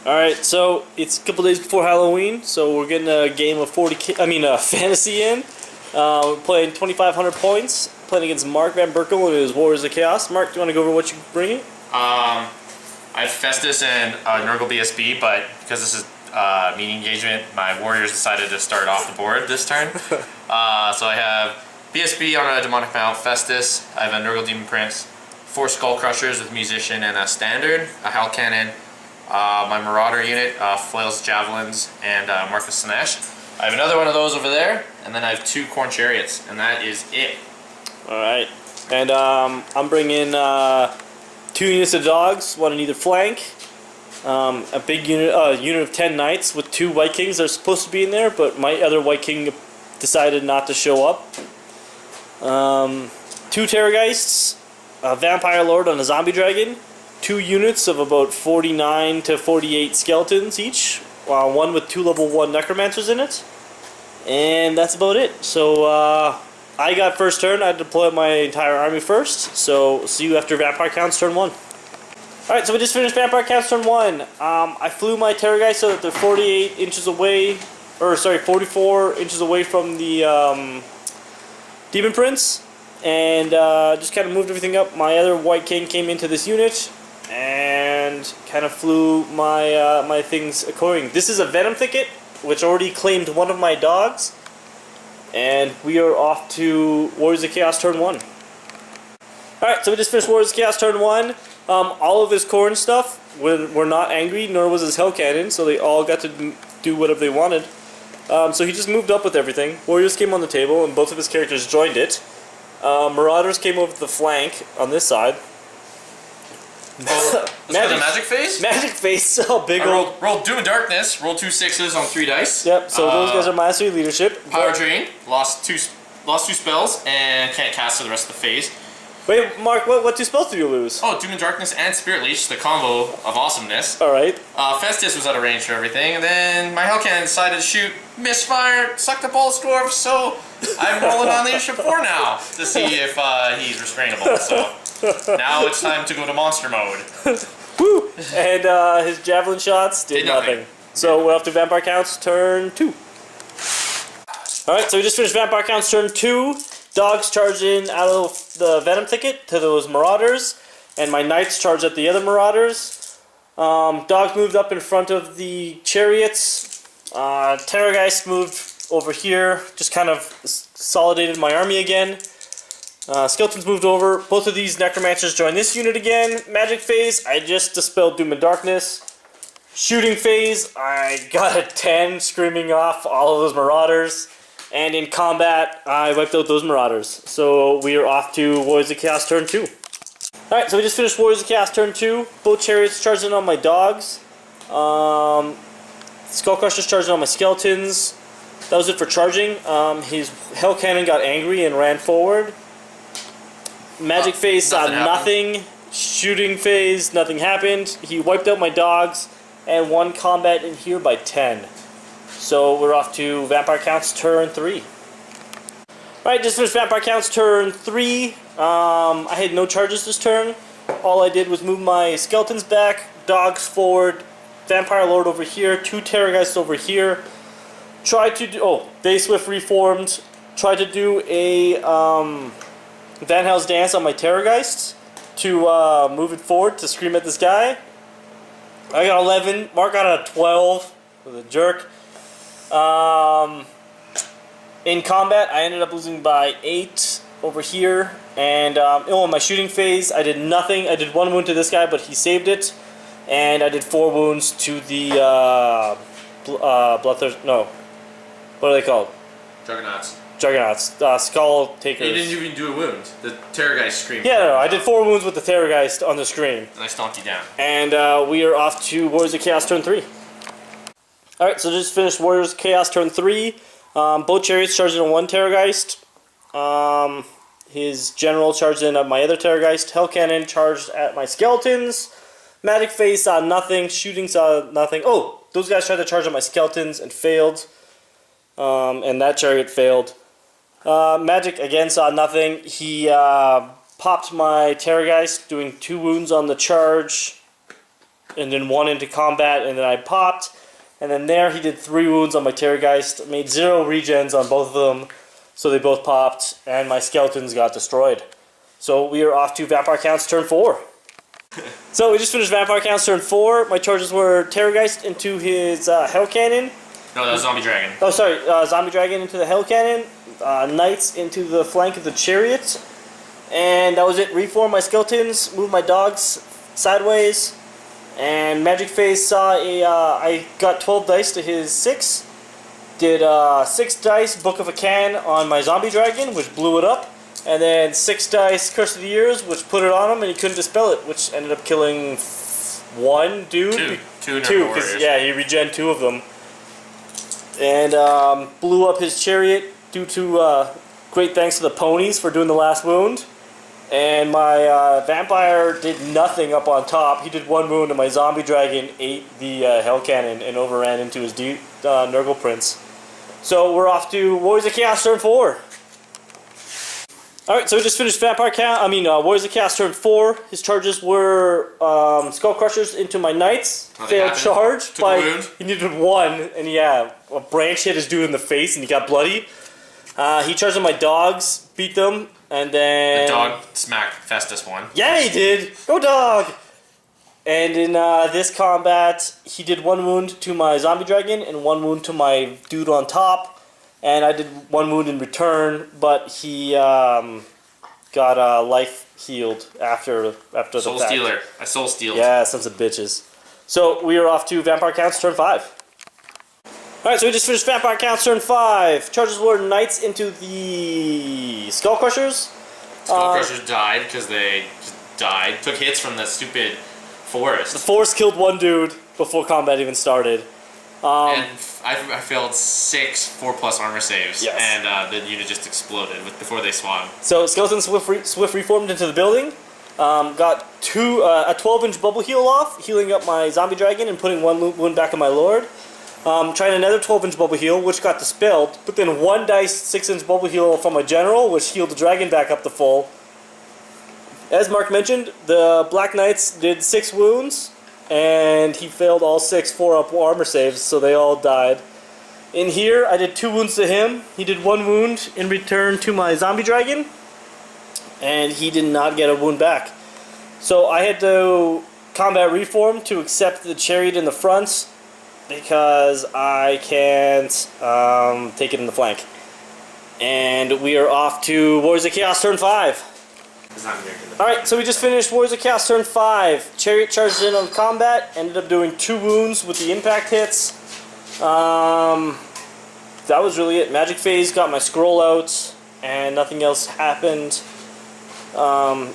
Alright, so it's a couple days before Halloween, so we're getting a game of fantasy in. We're playing 2,500 points, playing against Mark Van Berkel and his Warriors of Chaos. Mark, do you want to go over what you're bringing? I have Festus and Nurgle BSB, but because this is meeting engagement, my Warriors decided to start off the board this turn. So I have BSB on a Demonic Mount, Festus, I have a Nurgle Demon Prince, 4 Skull Crushers with Musician and a Standard, a Hell Cannon, my Marauder unit, Flails, Javelins, and Marcus Sinesh. I have another one of those over there, and then I have 2 Corn Chariots, and that is it. Alright, and I'm bringing 2 units of dogs, one on either flank, a big unit of 10 knights with 2 White Kings that are supposed to be in there, but my other White King decided not to show up. 2 Terrorgeists, a Vampire Lord on a Zombie Dragon, 2 units of about 49 to 48 skeletons each, one with 2 level 1 necromancers in it, and that's about it. So I got first turn. I deploy my entire army first, so see you after Vampire Counts turn 1. Alright, so we just finished Vampire Counts turn 1. I flew my Terrorgeist so that they're 48 inches away, or sorry, 44 inches away from the Demon Prince, and just kind of moved everything up. My other White King came into this unit and kind of flew my my things according. This is a Venom Thicket, which already claimed one of my dogs, and we are off to Warriors of Chaos turn 1. Alright, so we just finished Warriors of Chaos turn 1. All of his corn stuff were not angry, nor was his Hell Cannon, so they all got to do whatever they wanted. So he just moved up with everything. Warriors came on the table, and both of his characters joined it. Marauders came over to the flank on this side. Let's go to Magic Phase? Magic Phase, oh, big old... Rolled Doom and Darkness, rolled 2 6s on 3 dice. Yep, so those guys are Mastery Leadership. Power Drain, lost two spells, and can't cast for the rest of the phase. Wait, Mark, what 2 spells did you lose? Oh, Doom and Darkness and Spirit Leech, the combo of awesomeness. Alright. Festus was out of range for everything, and then my Hell Cannon decided to shoot, misfire, sucked up all his dwarves, so I'm rolling on Leadership 4 now to see if he's restrainable, so... Now it's time to go to monster mode. Woo! And his javelin shots did nothing. So we're off to Vampire Counts turn 2. Alright, so we just finished Vampire Counts turn 2. Dogs charge in out of the Venom Thicket to those Marauders, and my Knights charge at the other Marauders. Dogs moved up in front of the Chariots. Terrorgeist moved over here, just kind of consolidated my army again. Skeletons moved over. Both of these Necromancers joined this unit again. Magic Phase, I just dispelled Doom and Darkness. Shooting Phase, I got a 10 screaming off all of those Marauders. And in combat, I wiped out those Marauders. So we are off to Warriors of Chaos turn 2. Alright, so we just finished Warriors of Chaos turn 2. Both Chariots charged in on my dogs. Skull Crushers charged in on my Skeletons. That was it for charging. His Hell Cannon got angry and ran forward. Magic Phase saw nothing. Shooting Phase, nothing happened. He wiped out my dogs and won combat in here by 10. So we're off to Vampire Counts turn 3. Alright, just finished Vampire Counts turn 3. I had no charges this turn. All I did was move my Skeletons back, dogs forward, Vampire Lord over here, 2 Terrorgeists over here. Tried to do... Oh, they Swift reformed. Tried to do a... Van Hell's Dance on my Terrorgeist to move it forward to scream at this guy. I got 11. Mark got a 12 with a jerk. In combat, I ended up losing by 8 over here. And in my shooting phase, I did nothing. I did 1 wound to this guy, but he saved it. And I did 4 wounds to the Bloodthirst. No, what are they called? Juggernauts, Skull Takers. You didn't even do a wound. The Terrorgeist screamed. Yeah, no, I did 4 wounds with the Terrorgeist on the screen. And I stomped you down. And we are off to Warriors of Chaos turn 3. Alright, so just finished Warriors of Chaos turn 3. Both Chariots charged in on 1 Terrorgeist. His General charged in at my other Terrorgeist. Hell Cannon charged at my Skeletons. Magic Phase saw nothing. Shooting saw nothing. Oh, those guys tried to charge at my Skeletons and failed. And that Chariot failed. Magic again saw nothing. He popped my Terrorgeist, doing 2 wounds on the charge. and then 1 into combat, and then I popped. And then there he did 3 wounds on my Terrorgeist, made 0 regens on both of them, so they both popped, and my skeletons got destroyed. So we are off to Vampire Count's turn 4. So we just finished Vampire Count's turn 4. My charges were Terrorgeist into his Hell Cannon. No, that was Zombie Dragon. Oh, sorry, Zombie Dragon into the Hell Cannon, Knights into the flank of the Chariot, and that was it. Reform my skeletons, move my dogs sideways, and Magic Phase saw I got 12 dice to his 6, did 6 dice Book of a Can on my Zombie Dragon, which blew it up, and then 6 dice Curse of the Years, which put it on him, and he couldn't dispel it, which ended up killing 1 dude. Two because yeah, he regen 2 of them. And blew up his chariot due to great thanks to the ponies for doing the last wound. And my vampire did nothing up on top. He did 1 wound, and my zombie dragon ate the Hell Cannon and overran into his Nurgle Prince. So we're off to Warriors of Chaos turn 4. Alright, so we just finished Warriors of Chaos turn 4. His charges were Skull Crushers into my Knights. Failed charge. He needed 1, and yeah, a branch hit his dude in the face and he got bloody. He charged on my dogs, beat them, and then... The dog smacked Festus 1. Yeah, he did! Go dog! And in this combat, he did 1 wound to my Zombie Dragon and 1 wound to my dude on top. And I did 1 wound in return, but he got life healed after the fact. Soul Stealer. I Soul Stealed. Yeah, sons of bitches. So we are off to Vampire Count's turn 5. Alright, so we just finished Vampire Count's turn 5. Charges were Knights into the Skull Crushers. Skull Crushers died because they just died. Took hits from the stupid forest. The forest killed 1 dude before combat even started. And I failed 6 4+ armor saves, yes. And the unit just exploded before they swung. So Skeleton Swift reformed into the building, got a 12-inch bubble heal off, healing up my Zombie Dragon and putting 1 wound back on my Lord. Tried another 12-inch bubble heal, which got dispelled, but then 1 dice 6-inch bubble heal from my General, which healed the Dragon back up to full. As Mark mentioned, the Black Knights did 6 wounds, and he failed all 6 4-up armor saves, so they all died. In here, I did 2 wounds to him. He did 1 wound in return to my Zombie Dragon, and he did not get a wound back. So I had to combat reform to accept the Chariot in the front, because I can't take it in the flank. And we are off to Warriors of Chaos turn 5. Alright, so we just finished Warriors of Chaos turn 5. Chariot charged in on combat, ended up doing 2 wounds with the impact hits. That was really it. Magic Phase got my scroll out, and nothing else happened.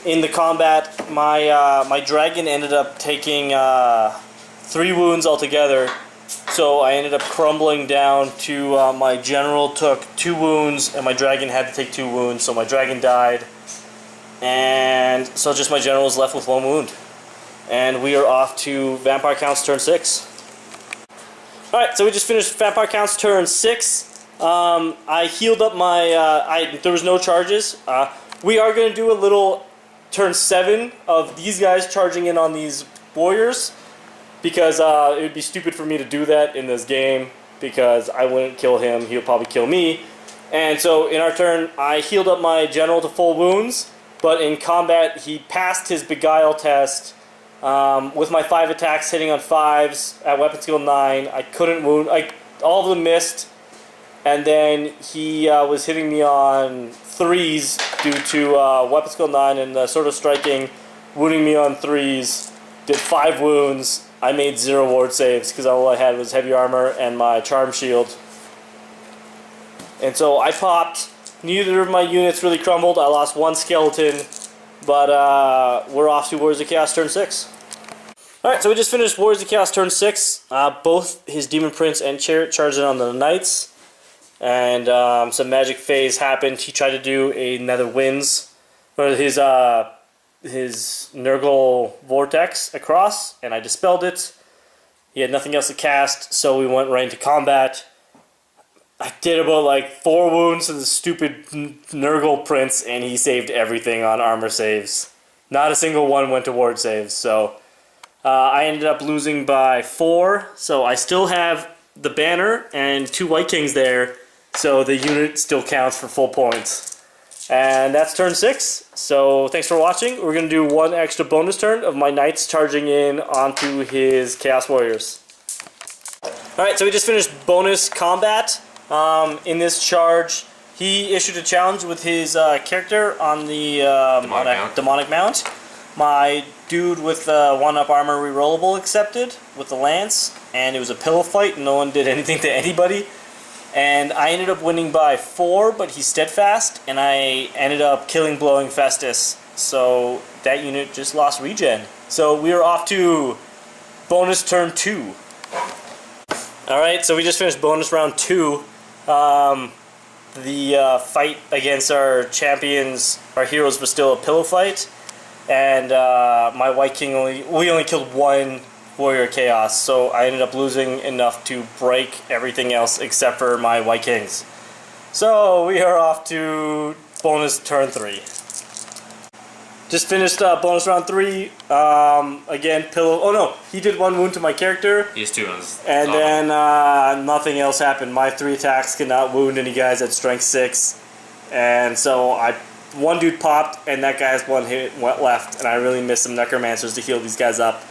In the combat, my dragon ended up taking 3 wounds altogether. So I ended up crumbling down to my general took 2 wounds, and my dragon had to take 2 wounds, so my dragon died. And so just my general was left with 1 wound. And we are off to Vampire Count's turn 6. Alright, so we just finished Vampire Count's turn 6. I healed up my... there was no charges. We are going to do a little turn 7 of these guys charging in on these warriors. Because it would be stupid for me to do that in this game. Because I wouldn't kill him, he would probably kill me. And so in our turn, I healed up my general to full wounds. But in combat, he passed his Beguile test with my 5 attacks hitting on 5s at weapon skill 9. I couldn't wound. All of them missed. And then he was hitting me on 3s due to weapon skill 9 and Sword of Striking, wounding me on 3s. Did 5 wounds. I made 0 ward saves because all I had was heavy armor and my charm shield. And so I popped. Neither of my units really crumbled. I lost 1 skeleton, but we're off to Warriors of Chaos turn 6. Alright, so we just finished Warriors of Chaos turn 6. Both his Demon Prince and Chariot charged in on the Knights. And some Magic Phase happened. He tried to do a Nether Winds, or his Nurgle Vortex across, and I dispelled it. He had nothing else to cast, so we went right into combat. I did about 4 wounds to the stupid Nurgle Prince, and he saved everything on armor saves. Not a single one went to ward saves, so I ended up losing by 4, so I still have the banner and 2 White Kings there, so the unit still counts for full points. And that's turn 6, so thanks for watching. We're going to do 1 extra bonus turn of my Knights charging in onto his Chaos Warriors. Alright, so we just finished bonus combat. In this charge, he issued a challenge with his character on the demonic mount. My dude with the 1-up armor rerollable accepted with the lance, and it was a pillow fight and no one did anything to anybody. And I ended up winning by 4, but he's steadfast, and I ended up blowing Festus. So that unit just lost regen. So we are off to bonus turn 2. Alright, so we just finished bonus round 2. The fight against our champions, our heroes, was still a pillow fight. And my White King we only killed 1 Warrior Chaos, so I ended up losing enough to break everything else except for my White Kings. So we are off to bonus turn 3. Just finished bonus round 3. Again, pillow. Oh no, he did 1 wound to my character. He has 2 wounds. And then nothing else happened. My 3 attacks could not wound any guys at strength 6. And so 1 dude popped, and that guy has 1 hit left, and I really missed some necromancers to heal these guys up.